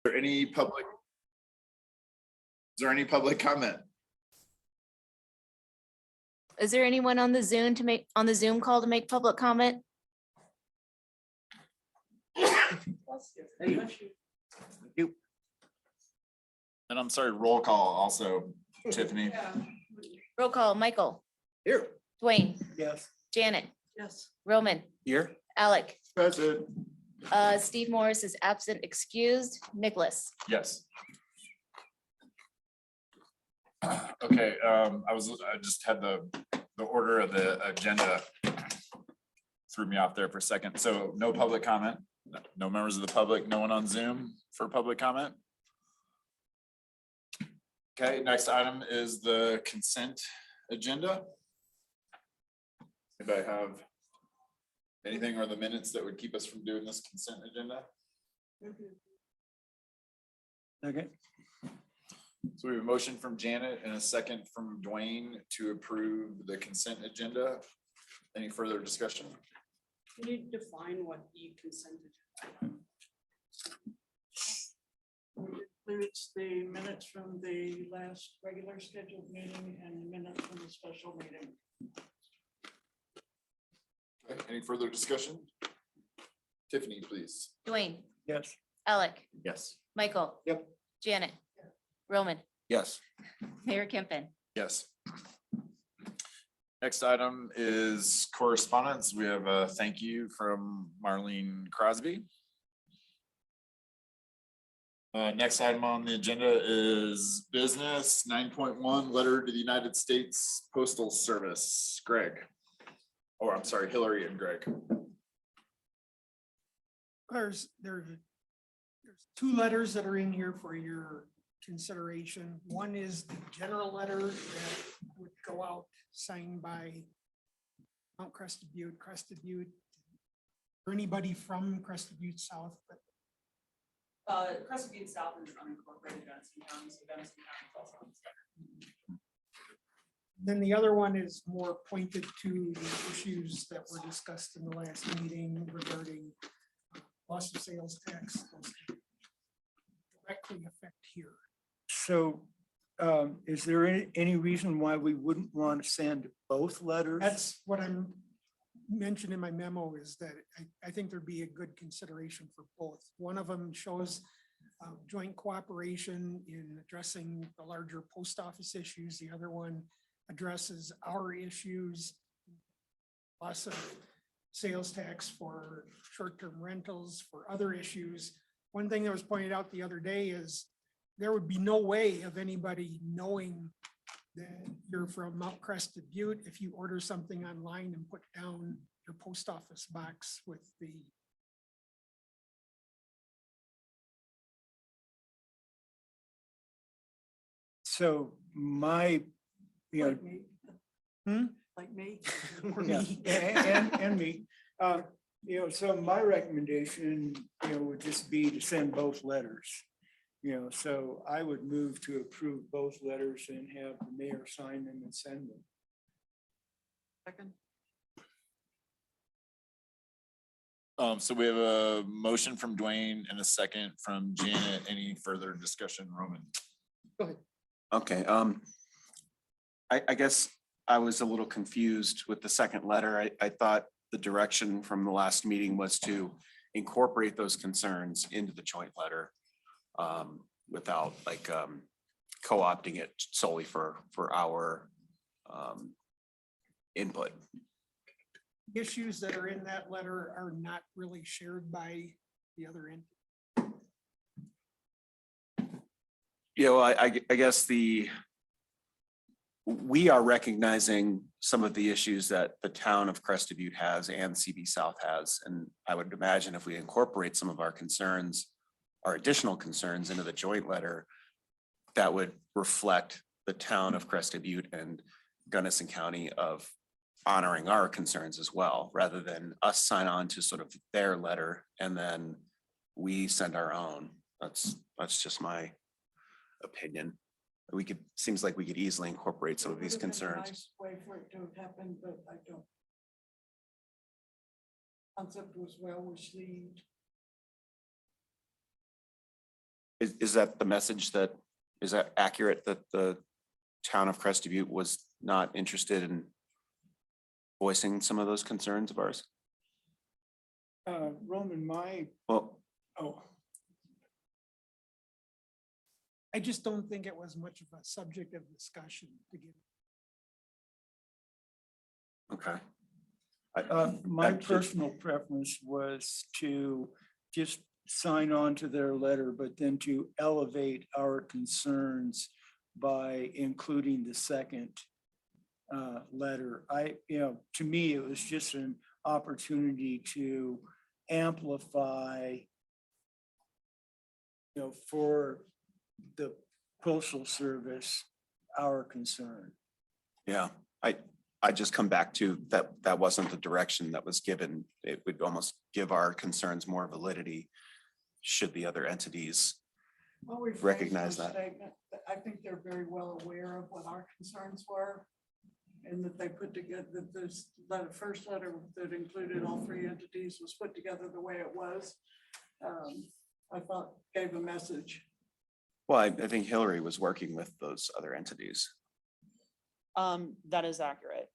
there any public? Is there any public comment? Is there anyone on the Zoom call to make public comment? And I'm sorry, roll call also, Tiffany. Roll call, Michael, Here. Dwayne, Yes. Janet, Yes. Roman, Here. Alec, Present. Steve Morris is absent, excused, Nicholas. Yes. Okay, I just had the order of the agenda threw me off there for a second. So no public comment, no members of the public, no one on Zoom for public comment. Okay, next item is the consent agenda. Anybody have anything or the minutes that would keep us from doing this consent agenda? Okay. So we have a motion from Janet and a second from Dwayne to approve the consent agenda. Any further discussion? Can you define what the consent agenda? Includes the minutes from the last regular scheduled meeting and the minutes from the special meeting. Okay, any further discussion? Tiffany, please. Dwayne, Yes. Alec, Yes. Michael. Yep. Janet, Roman, Yes. Mayor Kimpin. Yes. Next item is correspondence. We have a thank you from Marlene Crosby. Next item on the agenda is business 9.1, letter to the United States Postal Service. Greg. Oh, I'm sorry, Hillary and Greg. There's two letters that are in here for your consideration. One is the general letter that would go out signed by Mount Crested Butte, or anybody from Crested Butte South, but Crested Butte South is unincorporated Denison County, so Denison County is also on the schedule. then the other one is more pointed to the issues that were discussed in the last meeting regarding loss of sales tax. Those directly affect here. So is there any reason why we wouldn't want to send both letters? That's what I'm mentioned in my memo, is that I think there'd be a good consideration for both. One of them shows joint cooperation in addressing the larger post office issues. The other one addresses our issues, loss of sales tax for short-term rentals, for other issues. One thing that was pointed out the other day is there would be no way of anybody knowing that you're from Mount Crested Butte if you order something online and put down your post office box with the So my, you know, Like me. Hmm? Like me. or yeah, me. and me, you know, so my recommendation, you know, would just be to send both letters. You know, so I would move to approve both letters and have the mayor sign them and send them. Second. So we have a motion from Dwayne and a second from Janet. Any further discussion, Roman? Okay, I guess I was a little confused with the second letter. I thought the direction from the last meeting was to incorporate those concerns into the joint letter without like co-opting it solely for our input. Issues that are in that letter are not really shared by the other end. You know, I guess we are recognizing some of the issues that the town of Crested Butte has and CB South has. And I would imagine if we incorporate some of our concerns, our additional concerns into the joint letter, that would reflect the town of Crested Butte and Gunnison County of honoring our concerns as well, rather than us sign on to sort of their letter and then we send our own. That's just my opinion. Seems like we could easily incorporate some of these concerns. Nice way for it to have happened, but I don't. Concept was well received. Is that the message that, is that accurate, that the town of Crested Butte was not interested in voicing some of those concerns of ours? Roman, Well, I just don't think it was much of a subject of discussion to give. okay. my I just- personal preference was to just sign on to their letter, but then to elevate our concerns by including the second letter. To me, it was just an opportunity to amplify, for the postal service, our concern. Yeah, I just come back to that wasn't the direction that was given. It would almost give our concerns more validity should the other entities. Well, we've Recognize raised the that. statement that I think they're very well aware of what our concerns were. And that they put together, that this, that first letter that included all three entities was put together the way it was. I thought gave a message. Well, I think Hillary was working with those other entities. That is accurate.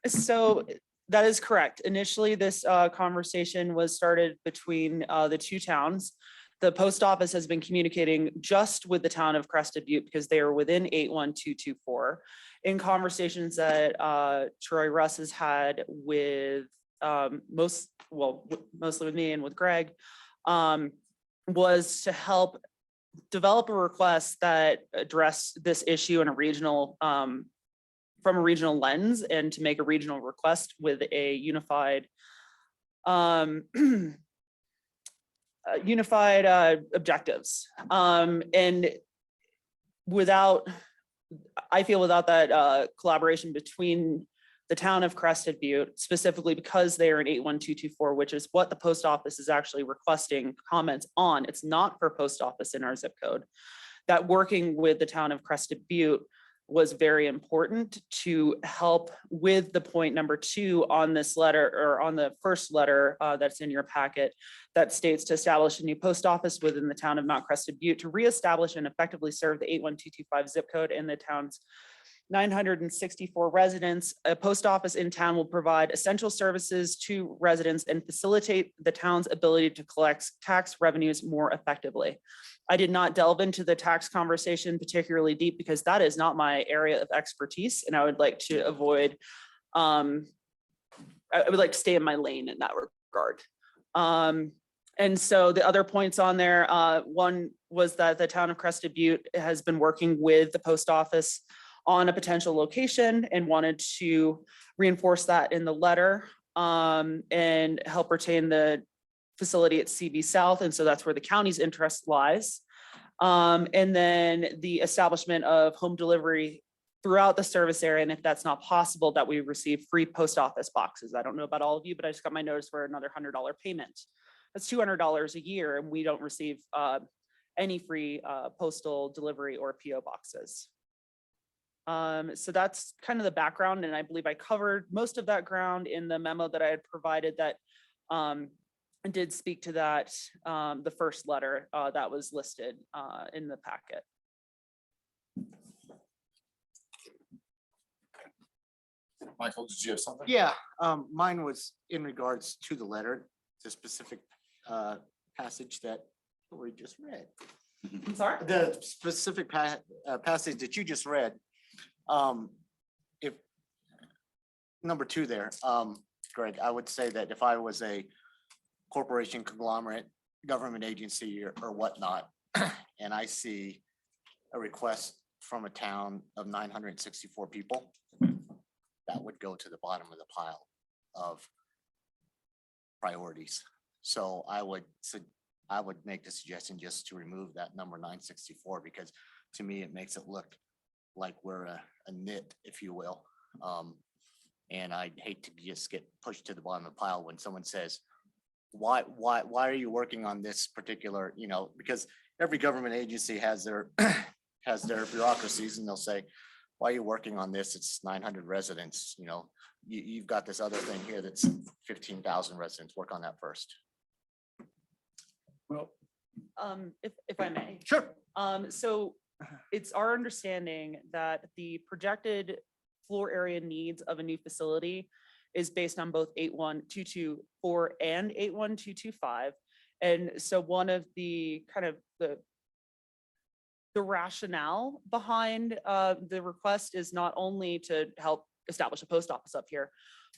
So that is correct. Initially, this conversation was started between the two towns. The post office has been communicating just with the town of Crested Butte because they are within 81224. In conversations that Troy Russ has had with mostly with me and with Greg, was to help develop a request that address this issue in a regional, from a regional lens, and to make a regional request with a unified objectives. And without, I feel without that collaboration between the town of Crested Butte, specifically because they are in 81224, which is what the post office is actually requesting comments on. It's not for post office in our zip code. That working with the town of Crested Butte was very important to help with the point number 2 on this letter, or on the first letter that's in your packet, that states to establish a new post office within the town of Mount Crested Butte to reestablish and effectively serve the 81225 zip code in the town's 964 residents. A post office in town will provide essential services to residents and facilitate the town's ability to collect tax revenues more effectively. I did not delve into the tax conversation particularly deep because that is not my area of expertise, and I would like to avoid, I would like to stay in my lane in that regard. And so the other points on there, one was that the town of Crested Butte has been working with the post office on a potential location and wanted to reinforce that in the letter, and help retain the facility at CB South. And so that's where the county's interest lies. And then the establishment of home delivery throughout the service area. And if that's not possible, that we receive free post office boxes. I don't know about all of you, but I just got my notice for another $100 payment. That's $200 a year, and we don't receive any free postal delivery or PO boxes. So that's kind of the background, and I believe I covered most of that ground in the memo that I had provided that did speak to that, the first letter that was listed in the packet. Michael, did you have something? Yeah, mine was in regards to the letter, the specific passage that we just read. I'm sorry? The specific passage that you just read. If number 2 there, Greg, I would say that if I was a corporation, conglomerate, government agency or whatnot, and I see a request from a town of 964 people, that would go to the bottom of the pile of priorities. So I would make the suggestion just to remove that number 964, because to me, it makes it look like we're a nit, if you will. And I'd hate to just get pushed to the bottom of the pile when someone says, why are you working on this particular, because every government agency has their has their bureaucracies, and they'll say, while you're working on this, it's 900 residents, you know, you've got this other thing here that's 15,000 residents. Work on that first. Well, If I may. Sure. So it's our understanding that the projected floor area needs of a new facility is based on both 81224 and 81225. And so one of the kind of the rationale behind the request is not only to help establish a post office up here,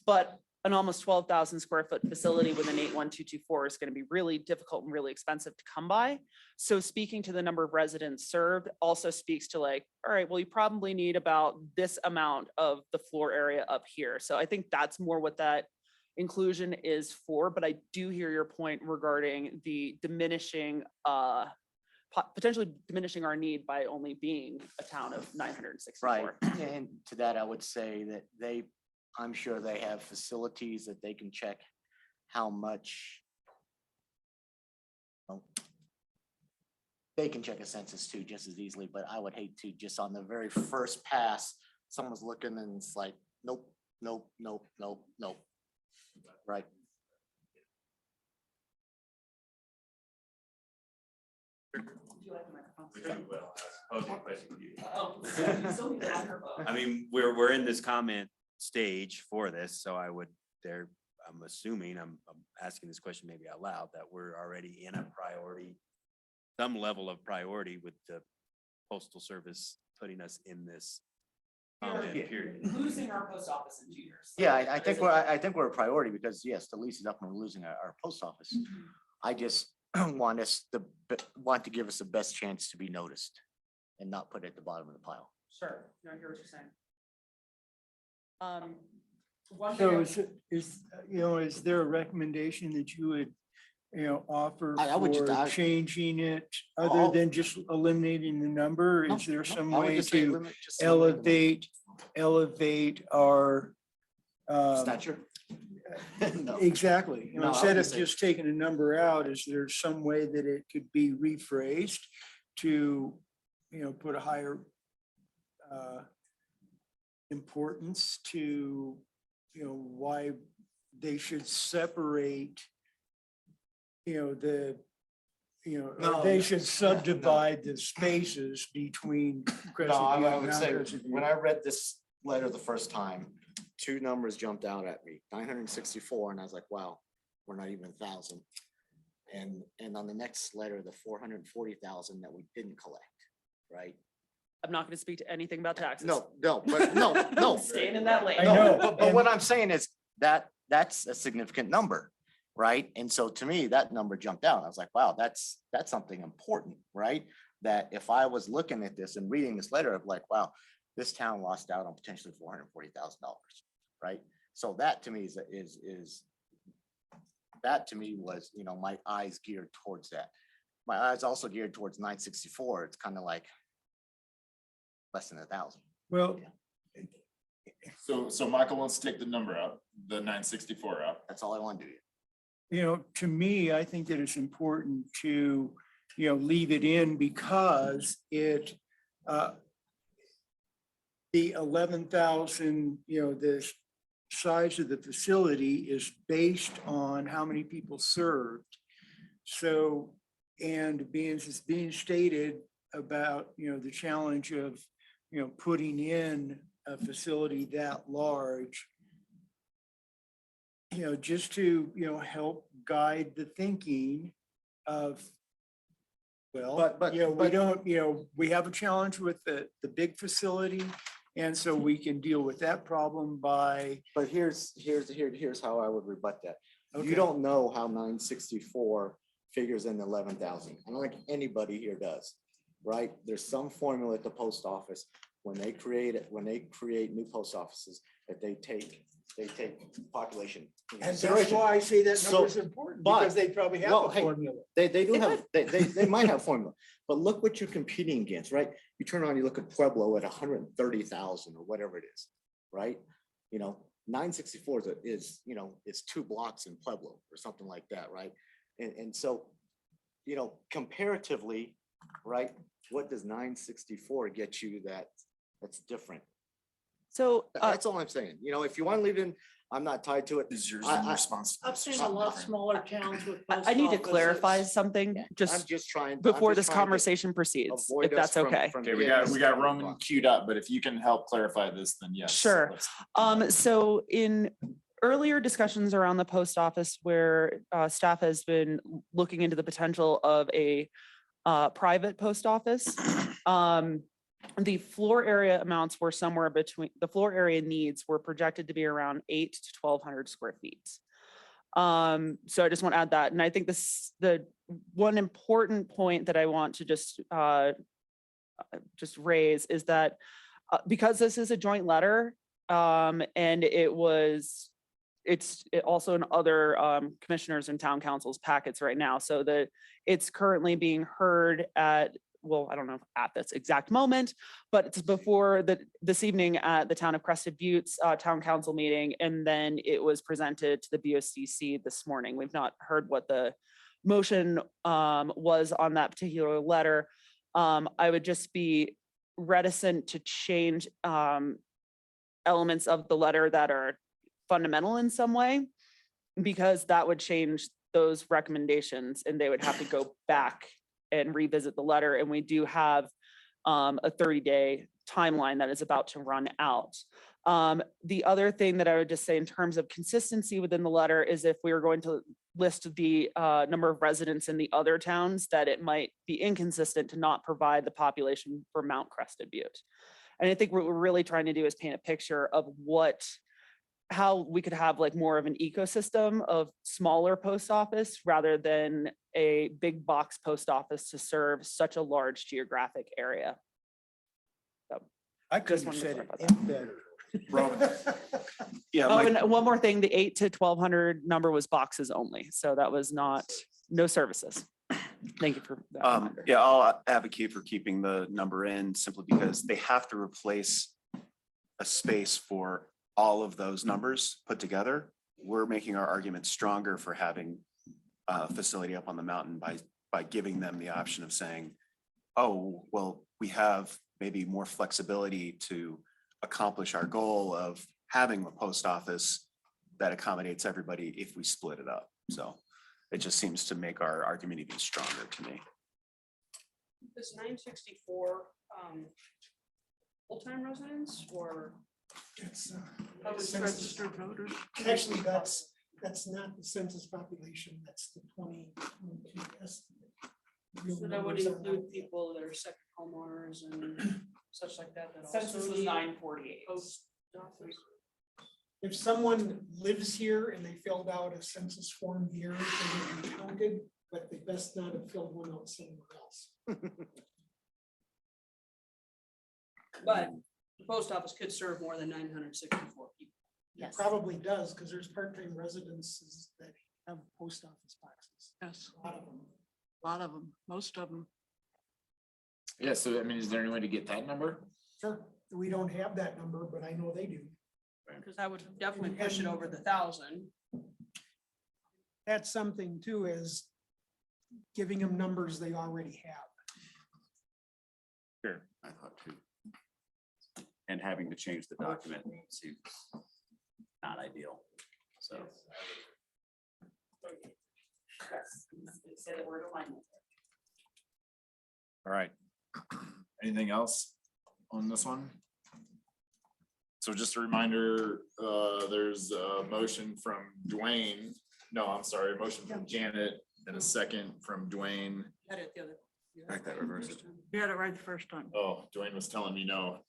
but an almost 12,000 square foot facility with an 81224 is going to be really difficult and really expensive to come by. So speaking to the number of residents served also speaks to like, all right, well, you probably need about this amount of the floor area up here. So I think that's more what that inclusion is for, but I do hear your point regarding the diminishing, potentially diminishing our need by only being a town of 964. Right. And to that, I would say that I'm sure they have facilities that they can check how much. Well, they can check a census too just as easily, but I would hate to just on the very first pass, someone's looking and it's like, nope, nope, nope, nope, nope. Right. I mean, we're in this comment stage for this, so I'm assuming, I'm asking this question maybe out loud, that we're already in a priority, some level of priority with the postal service putting us in this comment period. Losing our post office in 2 years. Yeah, I think we're a priority because yes, the lease is up and we're losing our post office. I just want to give us the best chance to be noticed and not put it at the bottom of the pile. Sure, I hear what you're saying. One so thing, is there a recommendation that you would, offer I would just- for changing it other Oh. than just eliminating the number? Is there some I would way just say to limit- just eliminate the elevate our stature. No. exactly. No, I would Instead of just say- just taking a number out, is there some way that it could be rephrased to, put a higher importance to, why they should separate, or they should subdivide the spaces between. Crested No, Butte I and would Mount say, Crested Butte. when I read this letter the first time, two numbers jumped out at me, 964, and I was like, wow, we're not even 1,000. And on the next letter, the 440,000 that we didn't collect, right? I'm not going to speak to anything about taxes. No. Staying in that lane. I know. But what I'm saying is that's a significant number, right? And so to me, that number jumped out. I was like, wow, that's something important, right? That if I was looking at this and reading this letter of like, wow, this town lost out on potentially $440,000, right? So that to me that to me was, my eyes geared towards that. My eyes also geared towards 964. It's kind of like less than 1,000. Well, So Michael wants to take the number out, the 964 out. That's all I want to do. to me, I think that it's important to, leave it in because it, the 11,000, the size of the facility is based on how many people served. So, and it's being stated about, the challenge of, putting in a facility that large, just to, help guide the thinking of, well, But- we don't, we have a challenge with the big facility. And so we can deal with that problem by, But here's how I would rebut that. Okay. You don't know how 964 figures in 11,000. I don't think anybody here does, right? There's some formula at the post office when they create new post offices that they take population. into and that's consideration. why I say that So, number is important, but- because they probably have well, a hey, formula. They do have, they might have formula, but look what you're competing against, right? You turn on, you look at Pueblo at 130,000 or whatever it is, right? 964 is 2 blocks in Pueblo or something like that, right? And so, comparatively, right, what does 964 get you that's different? So, That's all I'm saying. You know, if you want to leave it in, I'm not tied to it. Is yours I- in I- response? to I've this or seen a something lot different? smaller towns with. I need to post clarify offices. something I'm just just trying. I'm before just this trying to conversation proceeds, avoid if us that's from- okay. from Okay, we getting got this Roman stumbling block. queued up, but if you can help clarify this, then yes. Sure. let's do that. So in earlier discussions around the post office where staff has been looking into the potential of a private post office, the floor area amounts were somewhere between, the floor area needs were projected to be around 8 to 1,200 square feet. So I just want to add that. And I think the one important point that I want to just raise is that because this is a joint letter, and it's also in other commissioners and town councils packets right now. So that it's currently being heard at, well, I don't know if at this exact moment, but it's before this evening at the town of Crested Butte's town council meeting. And then it was presented to the BOCC this morning. We've not heard what the motion was on that particular letter. I would just be reticent to change elements of the letter that are fundamental in some way, because that would change those recommendations and they would have to go back and revisit the letter. And we do have a 30-day timeline that is about to run out. The other thing that I would just say in terms of consistency within the letter is if we are going to list the number of residents in the other towns, that it might be inconsistent to not provide the population for Mount Crested Butte. And I think what we're really trying to do is paint a picture of how we could have like more of an ecosystem of smaller post office rather than a big box post office to serve such a large geographic area. I Just couldn't have wanted to said it clarify any better. Roman, Yeah, Oh, Mike, and one more thing, the 8 to 1,200 number was boxes only. So that was not, no services. Thank you for that reminder. yeah, I'll advocate for keeping the number in simply because they have to replace a space for all of those numbers put together. We're making our argument stronger for having a facility up on the mountain by giving them the option of saying, oh, well, we have maybe more flexibility to accomplish our goal of having a post office that accommodates everybody if we split it up. So it just seems to make our argument even stronger to me. Is 964 full-time residents or? It's, That was census- registered voters. Actually, that's not the census population, that's the 2022 estimate. Real So that would numbers are not include yet. people that are second homeowners and such like that. That Census also was need 948. post office. If someone lives here and they filled out a census form here, they would be counted, but they best not have filled one out somewhere else. But the post office could serve more than 964 people. It probably does, because there's part-time residences that have post office boxes. Yes, A lot of them. a lot of them, most of them. yeah, so I mean, is there any way to get that number? Sure, we don't have that number, but I know they do. Because I would definitely push it over the 1,000. That's something too, is giving them numbers they already have. Sure, I thought too. And having to change the document seems not ideal, so. All right. Anything else on this one? So just a reminder, there's a motion from Dwayne. No, I'm sorry, a motion from Janet and a second from Dwayne. Had it the other. Like that reverse it. You had it right the first time. Oh, Dwayne was telling me no.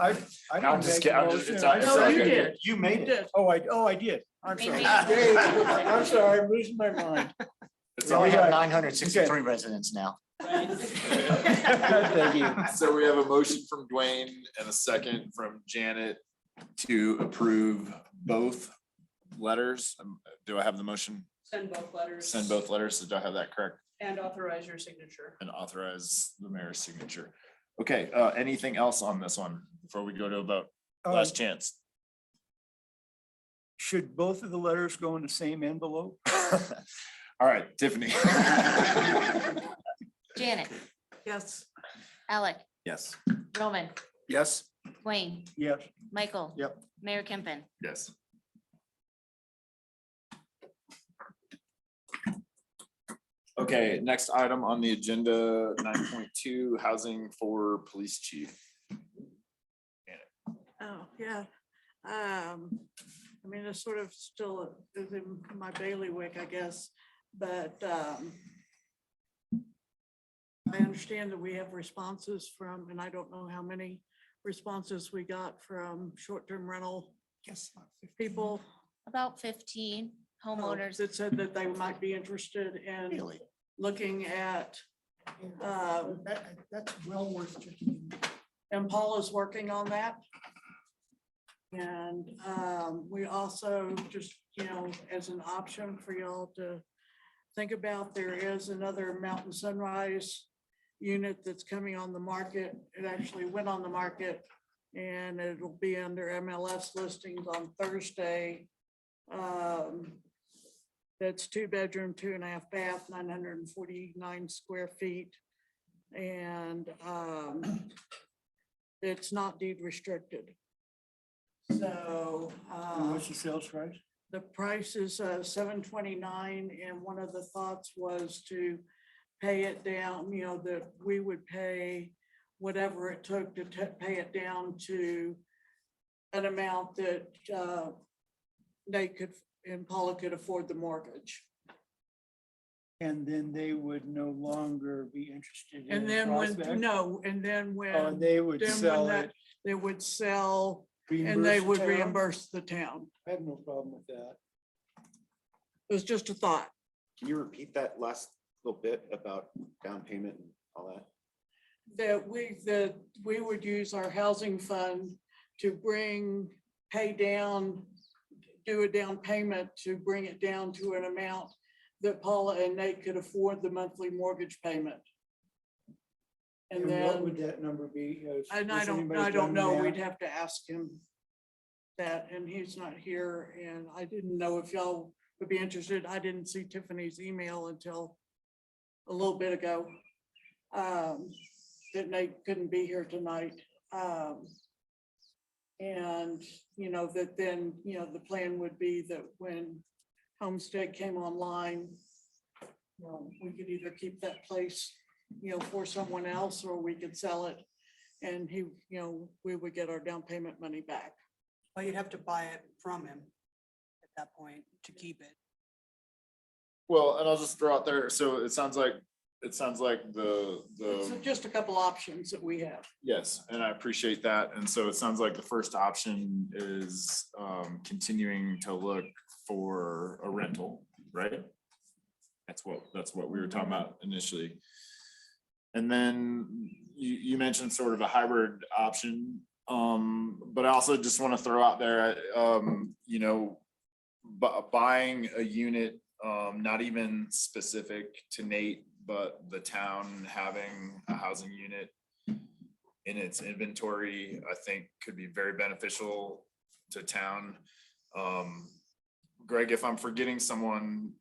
I I'm don't just make kidding, a I'm just- motion. it's- I it's said all you good. did. You made You it. did. I did. I'm They sorry. made it. I'm sorry, I'm losing my mind. It's We all only have right. 963 residents now. Thank you. So we have a motion from Dwayne and a second from Janet to approve both letters. Do I have the motion? Send both letters. Send both letters. Do I have that correct? And authorize your signature. And authorize the mayor's signature. Okay, anything else on this one before we go to a vote? Last chance. Should both of the letters go in the same envelope? All right, Tiffany. Janet, Yes, Alec, Yes. Roman, Yes. Wayne, Yes. Michael. Yep. Mayor Kimpin. Yes. Okay, next item on the agenda, 9.2, housing for police chief. Oh, yeah. I mean, it's sort of still is in my bailiwick, I guess, but I understand that we have responses from, and I don't know how many responses we got from short-term rental Yes. about 15. people. About 15 homeowners. That said that they might be interested in Really? looking at, That's well worth checking. and Paul is working on that. And we also just, as an option for y'all to think about, there is another Mountain Sunrise unit that's coming on the market. It actually went on the market and it'll be under MLS listings on Thursday. That's 2-bedroom, 2.5 bath, 949 square feet. And it's not deed restricted. So And what's the sales price? the price is $729, and one of the thoughts was to pay it down, that we would pay whatever it took to pay it down to an amount that they could, and Paula could afford the mortgage. And then they would no longer be interested in. And the then when, prospect? no, and then Oh, when they would then when sell that- it. they would sell and reimburse they the would town? reimburse the town. I have no problem with that. It was just a thought. Can you repeat that last little bit about down payment and all that? That we would use our housing fund to pay down, do a down payment to bring it down to an amount that Paula and Nate could afford the monthly mortgage payment. And And what would then, that number be? and Has anybody I don't done the know, math? we'd have to ask him that, and he's not here, and I didn't know if y'all would be interested. I didn't see Tiffany's email until a little bit ago. That Nate couldn't be here tonight. And, that then, the plan would be that when Homestead came online, we could either keep that place, for someone else, or we could sell it. And we would get our down payment money back. Well, you'd have to buy it from him at that point to keep it. Well, and I'll just throw out there, so it sounds like It's the, just a couple options that we have. yes, and I appreciate that. And so it sounds like the first option is continuing to look for a rental, right? That's what we were talking about initially. And then you mentioned sort of a hybrid option. But I also just want to throw out there, buying a unit, not even specific to Nate, but the town having a housing unit in its inventory, I think could be very beneficial to town. Greg, if I'm forgetting someone,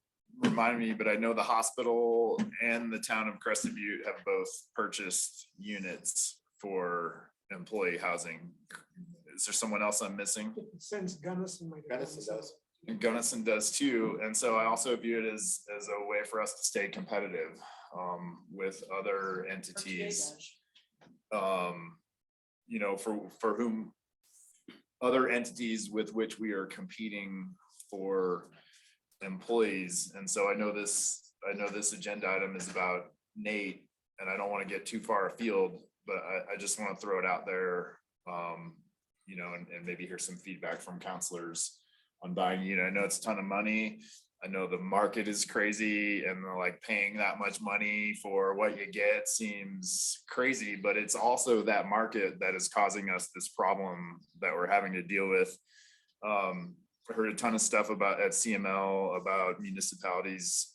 remind me, but I know the hospital and the town of Crested Butte have both purchased units for employee housing. Is there someone else I'm missing? Since Gunnison might have. Gunnison does. And Gunnison does too. And so I also view it as a way for us to stay competitive with other entities. For whom other entities with which we are competing for employees. And so I know this agenda item is about Nate, and I don't want to get too far afield, but I just want to throw it out there, and maybe hear some feedback from counselors on buying, I know it's a ton of money. I know the market is crazy, and like paying that much money for what you get seems crazy, but it's also that market that is causing us this problem that we're having to deal with. I heard a ton of stuff at CML about municipalities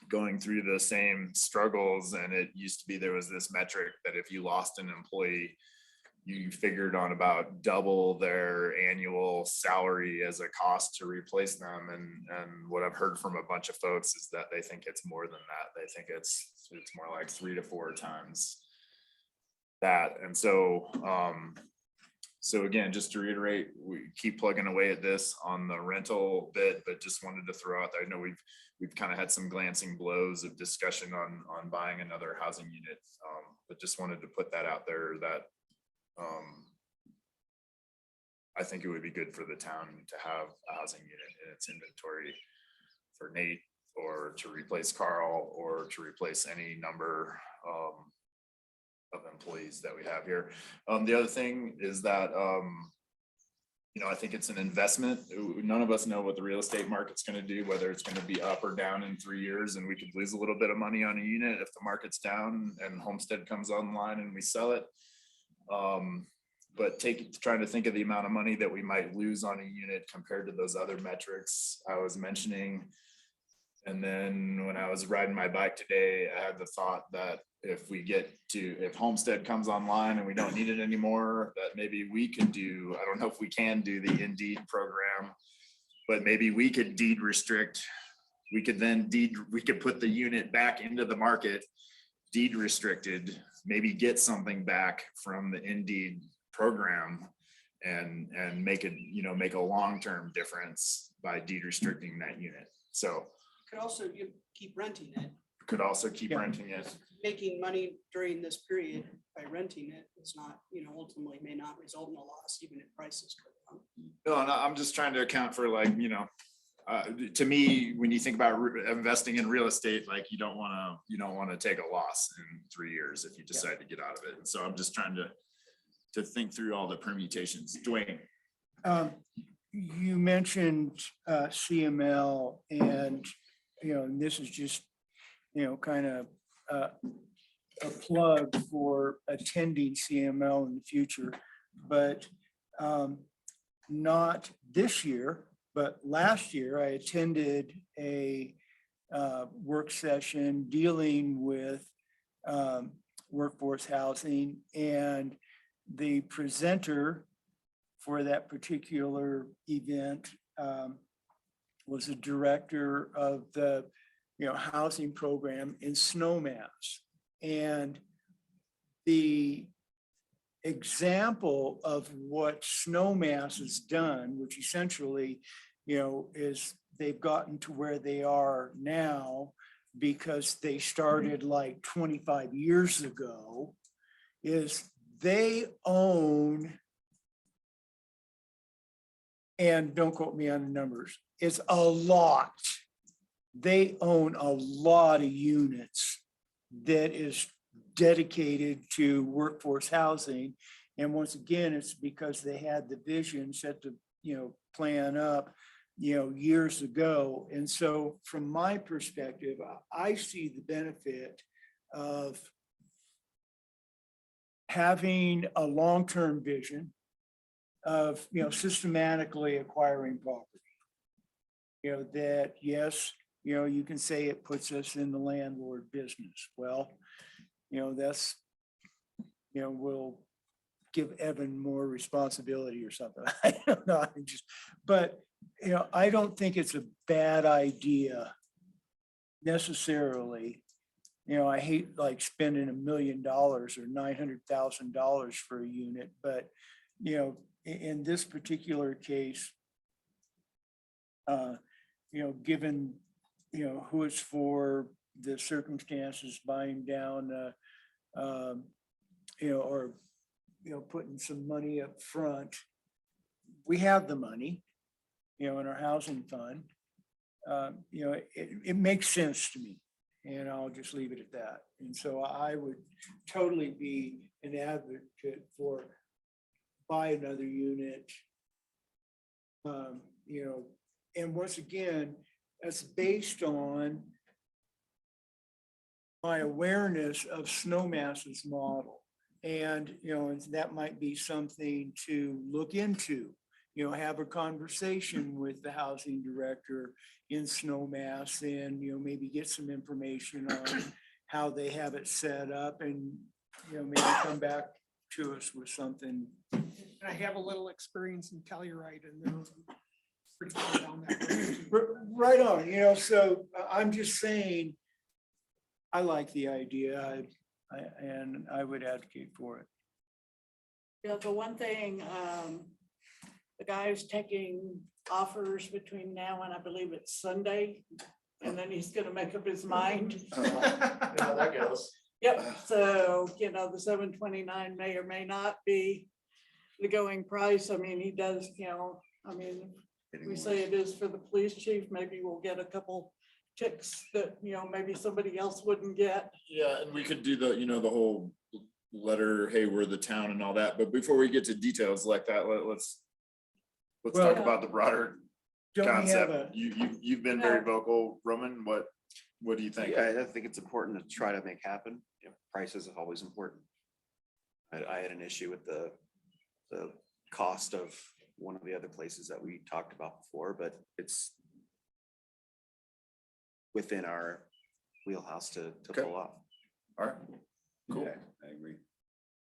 going through the same struggles. And it used to be, there was this metric that if you lost an employee, you figured on about double their annual salary as a cost to replace them. And what I've heard from a bunch of folks is that they think it's more than that. They think it's more like 3 to 4 times that. And so, so again, just to reiterate, we keep plugging away at this on the rental bit, but just wanted to throw out there. I know we've kind of had some glancing blows of discussion on buying another housing unit. But just wanted to put that out there that I think it would be good for the town to have a housing unit in its inventory for Nate, or to replace Carl, or to replace any number of employees that we have here. The other thing is that, you know, I think it's an investment. None of us know what the real estate market's gonna do, whether it's gonna be up or down in 3 years, and we could lose a little bit of money on a unit if the market's down and Homestead comes online and we sell it. But trying to think of the amount of money that we might lose on a unit compared to those other metrics I was mentioning. And then when I was riding my bike today, I had the thought that if Homestead comes online and we don't need it anymore, that maybe we could do, I don't know if we can do the Indeed program, but maybe we could deed restrict. We could put the unit back into the market, deed restricted, maybe get something back from the Indeed program and make it, you know, make a long-term difference by deed restricting that unit. So Could also you keep renting it, could also keep renting it. making money during this period by renting it. It's not, you know, ultimately may not result in a loss, even if prices go down. No, no, I'm just trying to account for, like, you know, to me, when you think about investing in real estate, like, you don't want to take a loss in 3 years if you decide to get out of it. And so I'm just trying to think through all the permutations. Dwayne. You mentioned CML, and, you know, and this is just, you know, kind of a plug for attending CML in the future, but not this year, but last year I attended a work session dealing with workforce housing, and the presenter for that particular event was a director of the, you know, housing program in Snowmass. And the example of what Snowmass has done, which essentially, you know, is they've gotten to where they are now because they started like 25 years ago, is they own, and don't quote me on the numbers, it's a lot. They own a lot of units that is dedicated to workforce housing. And once again, it's because they had the vision set to, you know, plan up, you know, years ago. And so from my perspective, I see the benefit of having a long-term vision of, you know, systematically acquiring property. You know, that, yes, you know, you can say it puts us in the landlord business. Well, you know, that's, you know, we'll give Evan more responsibility or something. I don't know. But, you know, I don't think it's a bad idea necessarily. You know, I hate like spending $1 million or $900,000 for a unit, but, you know, in this particular case, you know, given, you know, who it's for, the circumstances, buying down, you know, or, you know, putting some money up front, we have the money, you know, in our housing fund. You know, it makes sense to me, and I'll just leave it at that. And so I would totally be an advocate for buy another unit. You know, and once again, that's based on my awareness of Snowmass's model. And, you know, that might be something to look into, you know, have a conversation with the housing director in Snowmass, and, you know, maybe get some information on how they have it set up, and, you know, maybe come back to us with something. I have a little experience in Telluride, and they're pretty far down that road too. Right on, you know, so I'm just saying, I like the idea. And I would advocate for it. Yeah, the one thing, the guy's taking offers between now and I believe it's Sunday. And then he's gonna make up his mind. How that goes. Yep, so, the 729 may or may not be the going price. I mean, he does, if we say it is for the police chief, maybe we'll get a couple ticks that, maybe somebody else wouldn't get. Yeah, and we could do the, the whole letter, hey, we're the town and all that, but before we get to details like that, let's talk Well- about the broader Don't we have a, concept. You've been very vocal, Roman, what do you think? Yeah, I think it's important to try to make happen. Price is always important. I had an issue with the cost of one of the other places that we talked about before, but it's within our wheelhouse to Okay. pull off. All right, cool. Yeah, I agree.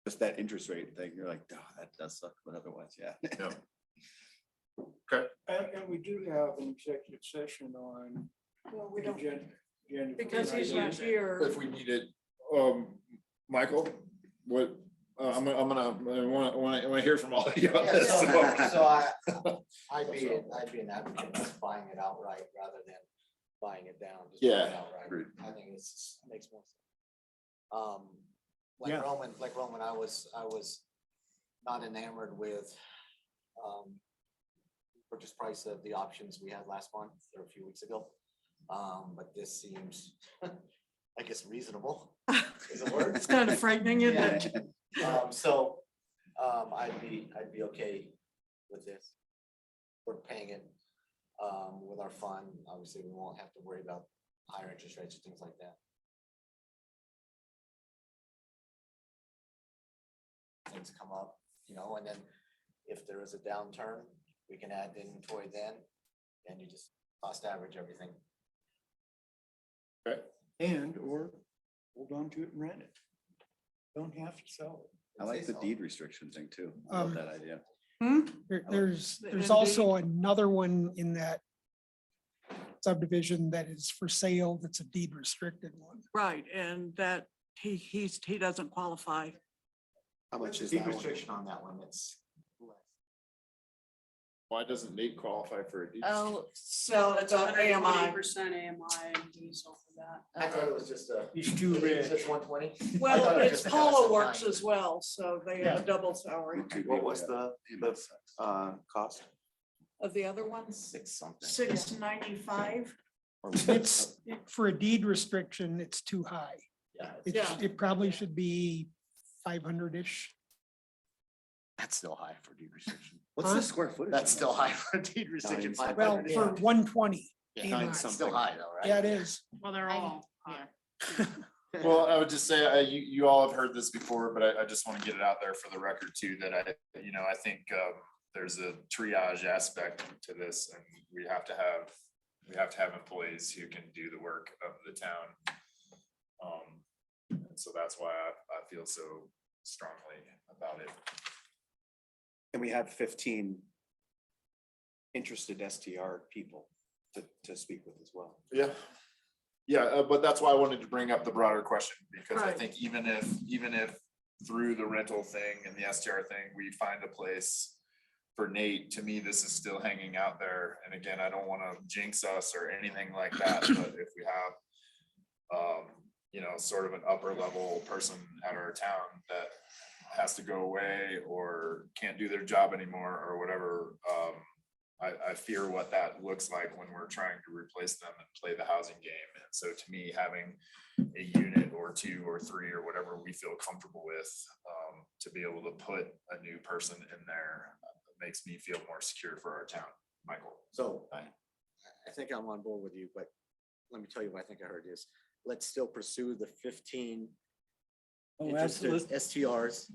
Just that interest rate thing, you're like, oh, that does suck, but otherwise, yeah. Yeah. Okay, and we do have an executive session on Well, we the don't, agenda. because he's not tonight. here. if we need it, Michael, what, I want to hear from all of you on Yeah, this. I'd be an advocate of buying it outright rather than buying it down. just Yeah, buying it outright. agreed. I think makes more sense. Yeah. Like Roman, I was not enamored with purchase price of the options we had last month or a few weeks ago. But this seems, I guess, reasonable is a word. It's kind of frightening, isn't Yeah. it? I'd be okay with this. We're paying it with our fund. Obviously, we won't have to worry about higher interest rates and things like that. Things come up, and then if there is a downturn, we can add inventory then, and you just cost average everything. Or hold on to it and rent it. Don't have to sell it. I like the deed restriction thing too. I love that idea. There's Indeed. also another one in that subdivision that is for sale. That's a deed restricted one. Right, and that he doesn't qualify. How much is Deed that one? restriction on that one, it's less. Why doesn't Nate qualify for a deed? Oh, So it's an AMI. 120% AMI and diesel for that. I thought it was just a. He's too rich. Just 120? I Well, thought it was it's just a Paula half works time. as well, so they have a double salary. What was the cost? Of the other ones, 6 something. 695. It's, for a deed restriction, it's too high. Yeah. Yeah. It probably should be 500-ish. That's still high for deed restriction. What's the square footage? That's on still that? high for deed restriction. Nine, 500, Well, for 120. yeah. AMI. It's still high though, right? Yeah, it is. Well, they're all. Well, I would just say, you all have heard this before, but I just want to get it out there for the record too, that I think there's a triage aspect to this, and we have to have employees who can do the work of the town. And so that's why I feel so strongly about it. And we have 15 interested STR people to speak with as well. Yeah. Yeah, but that's why I wanted to bring up the broader question, because I Right. think even if through the rental thing and the STR thing, we find a place for Nate, to me, this is still hanging out there. And again, I don't want to jinx us or anything like that, but if we have sort of an upper level person at our town that has to go away or can't do their job anymore or whatever, I fear what that looks like when we're trying to replace them and play the housing game. And so to me, having a unit or 2 or 3 or whatever we feel comfortable with, to be able to put a new person in there makes me feel more secure for our town. Michael. So I think I'm on board with you, but let me tell you what I think I heard is, let's still pursue the 15 Oh, interested absolutely. STRs.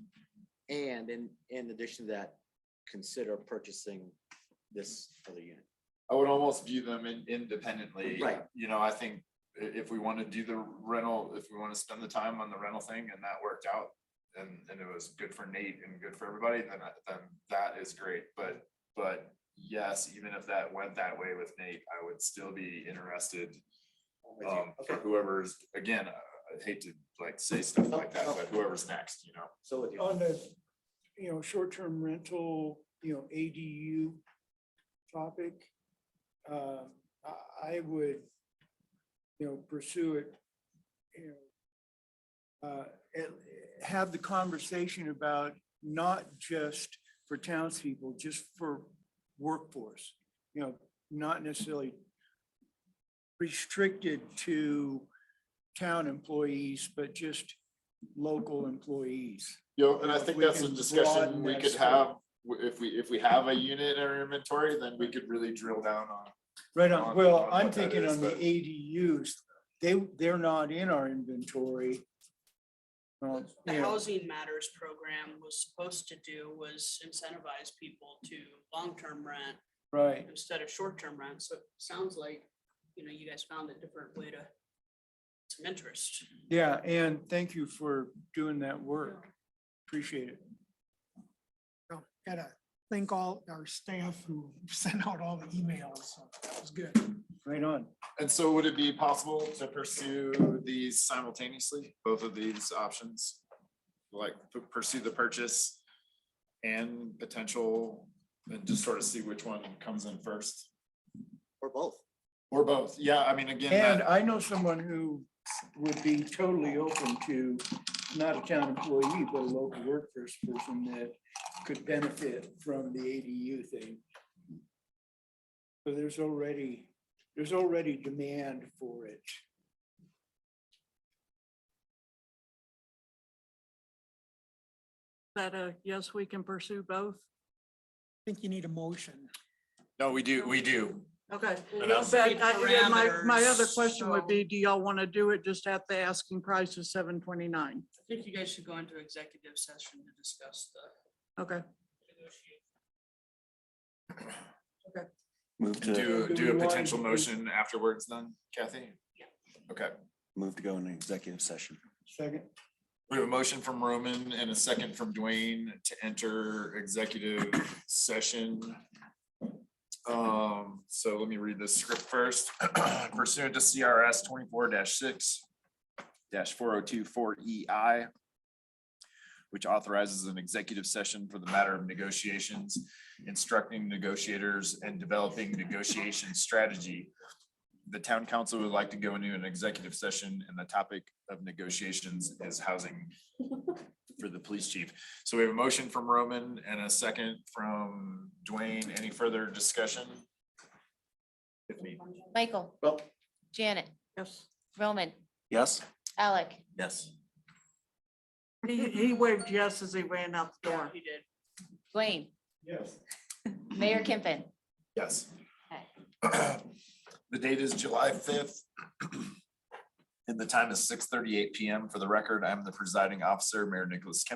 And in addition to that, consider purchasing this other unit. I would almost view them independently. Right. I think if we want to do the rental, if we want to spend the time on the rental thing and that worked out and it was good for Nate and good for everybody, then that is great. But yes, even if that went that way with Nate, I would still be interested for whoever's, again, I hate to like say stuff like that, but whoever's next, you know. So with you. On the, short-term rental, ADU topic, I would, pursue it, have the conversation about not just for townspeople, just for workforce, not necessarily restricted to town employees, but just local employees. And I think We that's a can discussion broaden we that could scope. have, if we have a unit in our inventory, then we could really drill down on. Right on. Well, on I'm what that thinking is, on the but- ADUs, they're not in our inventory. The Housing Matters program was supposed to do was incentivize people to long-term rent Right. instead of short-term rent. So it sounds like, you guys found a different way to some interest. Yeah, and thank you for doing that work. Appreciate it. So, gotta thank all our staff who sent out all the emails. So that was good. Right on. And so would it be possible to pursue these simultaneously, both of these options? Like pursue the purchase and potential, and just sort of see which one comes in first? Or both. Or both? Yeah, I mean, again, And that, I know someone who would be totally open to, not a town employee, but a local workforce person that could benefit from the ADU thing. So there's already demand for it. That, yes, we can pursue both. I think you need a motion. no, we do. Okay. And I'm- But my other Parameters, question would so- be, do y'all want to do it just at the asking price of $729? I think you guys should go into executive session to discuss the Okay. negotiation. Move to, Do Do a we want potential to- motion afterwards then, Kathy? Yeah. Okay. move to go into executive session. Second. We have a motion from Roman and a second from Dwayne to enter executive session. So let me read this script first. Pursuant to CRS 24-6-4024EI, which authorizes an executive session for the matter of negotiations, instructing negotiators and developing negotiation strategy. The town council would like to go into an executive session, and the topic of negotiations is housing for the police chief. So we have a motion from Roman and a second from Dwayne. Any further discussion? If me. Michael, Well, Janet, Yes. Roman, Yes? Alec, Yes. He waved yes as he ran out the door. He did. Dwayne, Yes. Mayor Kimpin. Yes. The date is July 5th. And the time is 6:38 PM. For the record, I'm the presiding officer, Mayor Nicholas Kemp.